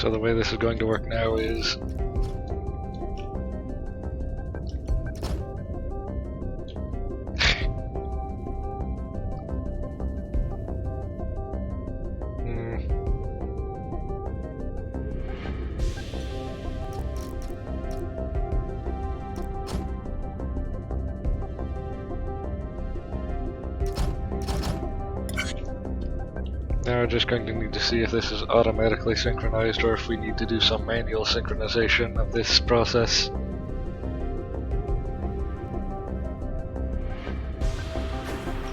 So the way this is going to work now is now we're just going to need to see if this is automatically synchronized or if we need to do some manual synchronization of this process.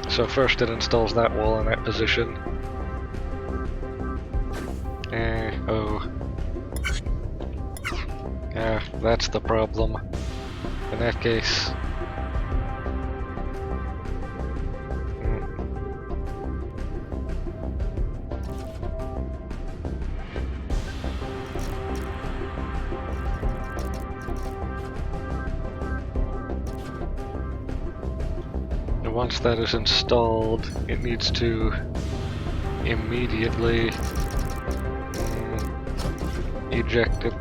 So first it installs that wall in that position. Oh. Yeah, that's the problem. In that case... Once that is installed, it needs to immediately eject it.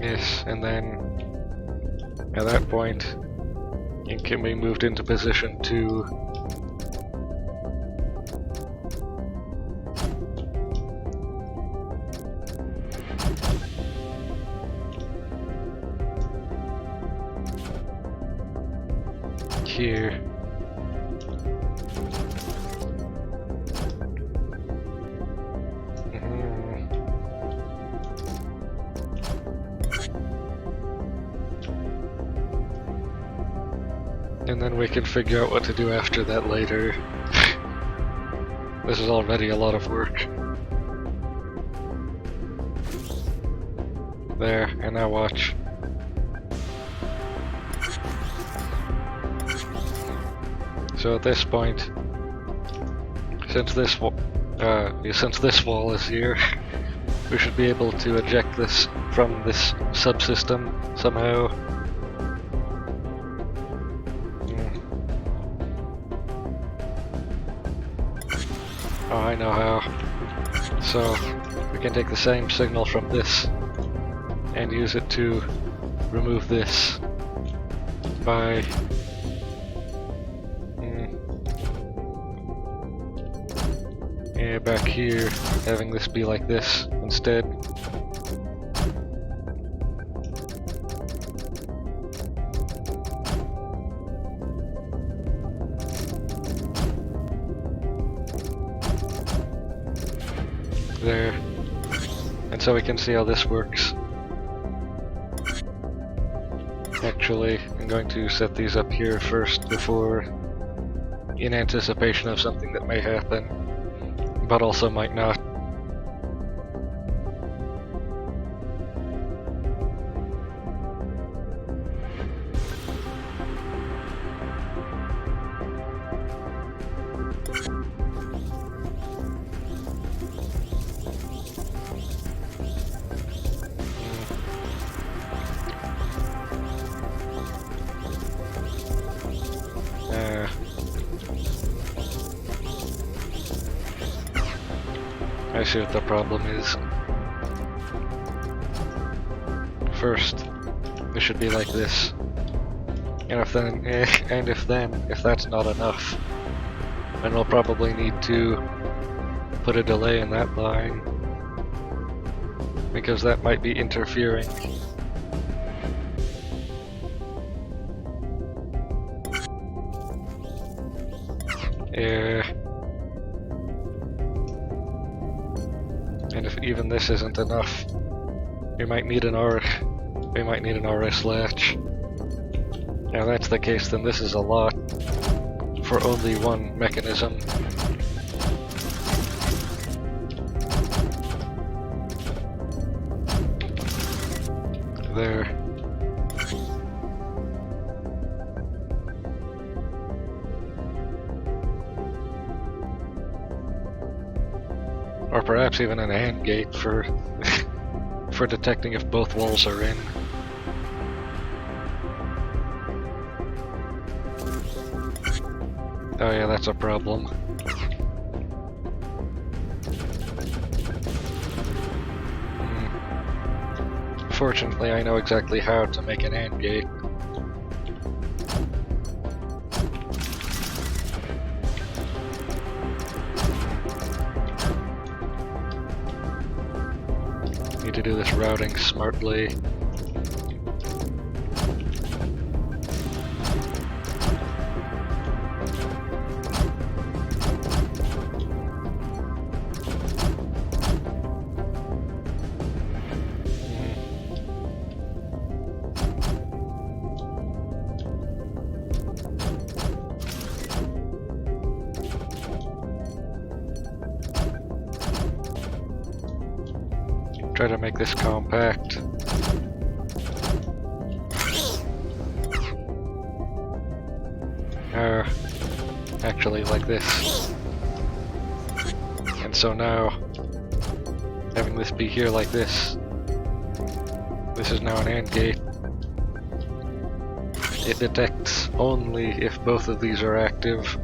Yes, and then at that point, it can be moved into position to here. And then we can figure out what to do after that later. This is already a lot of work. There, and now watch. So at this point, since this wall is here, we should be able to eject this from this subsystem somehow. Oh, I know how. So we can take the same signal from this and use it to remove this by back here, having this be like this instead. There. And so we can see how this works. Actually, I'm going to set these up here first before, in anticipation of something that may happen, but also might not. I see what the problem is. First, it should be like this. And if that's not enough, then we'll probably need to put a delay in that line, because that might be interfering. And if even this isn't enough, we might need an RS latch. Now that's the case, then this is a lot for only one mechanism. There. Or perhaps even an AND gate for for detecting if both walls are in. Oh yeah, that's a problem. Fortunately, I know exactly how to make an AND gate. Need to do this routing smartly. Try to make this compact. Actually like this. And so now, having this be here like this is now an AND gate. It detects only if both of these are active.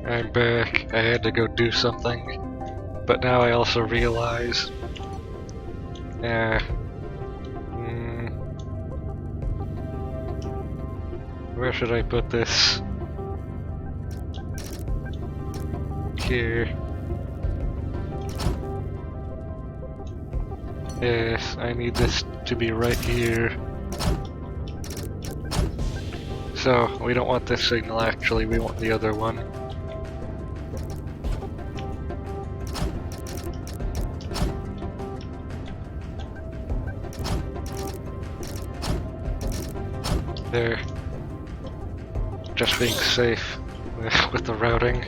I'm back. I had to go do something, but now I also realize where should I put this? Here. Yes, I need this to be right here. So, we don't want this signal actually, we want the other one. There. Just being safe with the routing.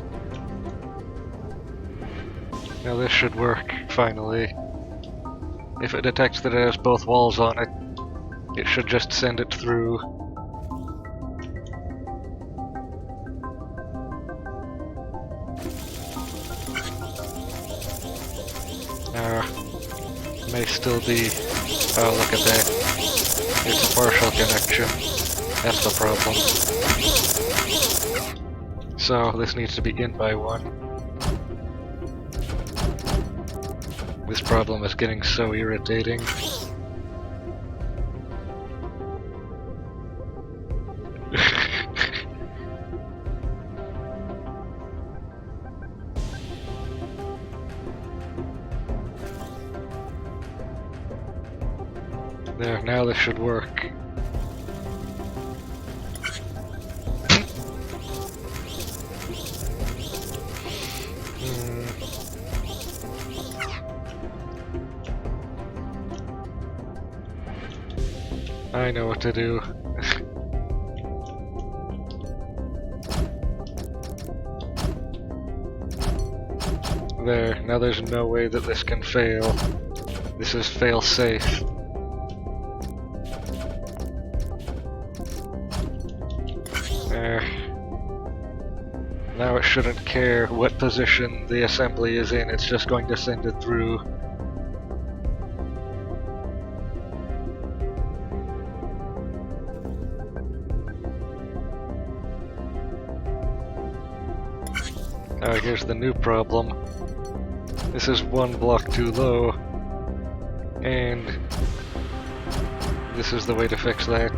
Now this should work, finally. If it detects that it has both walls on it, it should just send it through. May still be... Oh, look at that. It's a partial connection. That's the problem. So, this needs to be in by 1. This problem is getting so irritating. There, now this should work. I know what to do. There, now there's no way that this can fail. This is fail-safe. There. Now it shouldn't care what position the assembly is in, it's just going to send it through. Now here's the new problem. This is 1 block too low, and this is the way to fix that.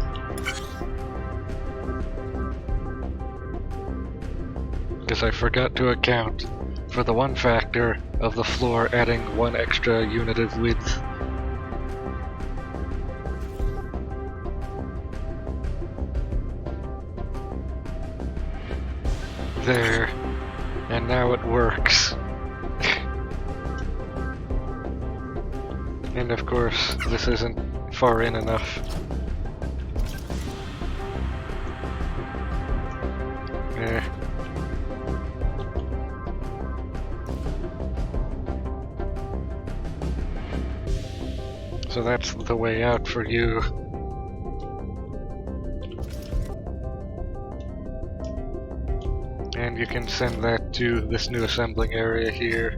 Because I forgot to account for the 1 factor of the floor adding 1 extra unit of width. There. And now it works. And of course, this isn't far in enough. There. So that's the way out for you. And you can send that to this new assembling area here.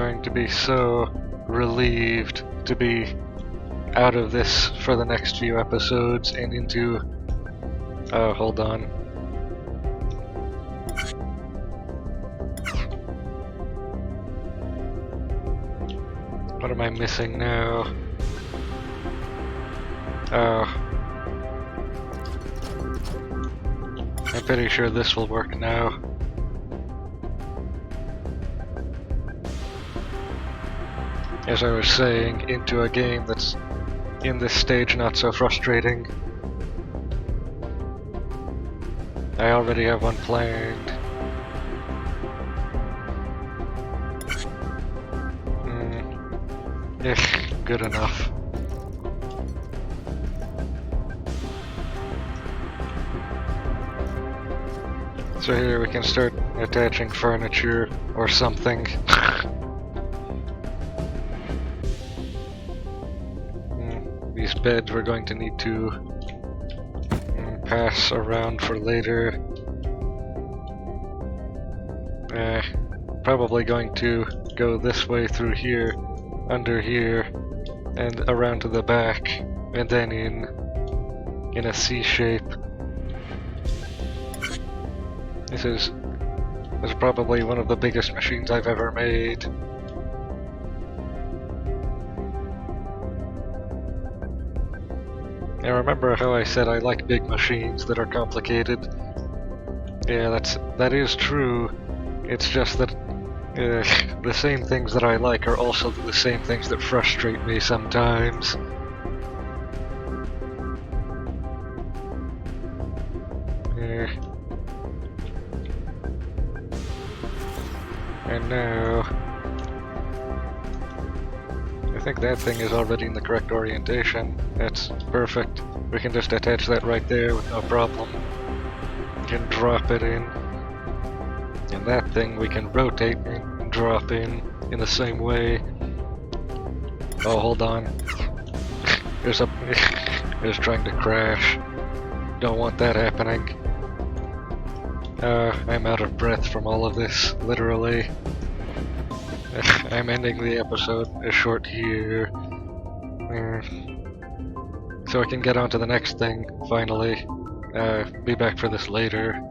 going to be so relieved to be out of this for the next few episodes and into... Oh, hold on. What am I missing now? Oh. I'm pretty sure this will work now. As I was saying, into a game that's in this stage not so frustrating. I already have one planned. Good enough. So here we can start attaching furniture or something. These beds we're going to need to pass around for later. Probably going to go this way through here, under here, and around to the back, and then in a C shape. This is probably one of the biggest machines I've ever made. Now remember how I said I like big machines that are complicated? Yeah, that is true. It's just that the same things that I like are also the same things that frustrate me sometimes. And now... I think that thing is already in the correct orientation. That's perfect. We can just attach that right there with no problem. We can drop it in. And that thing we can rotate and drop in the same way. Oh, hold on. It's trying to crash. Don't want that happening. I'm out of breath from all of this, literally. I'm ending the episode short here. So I can get on to the next thing, finally. Be back for this later.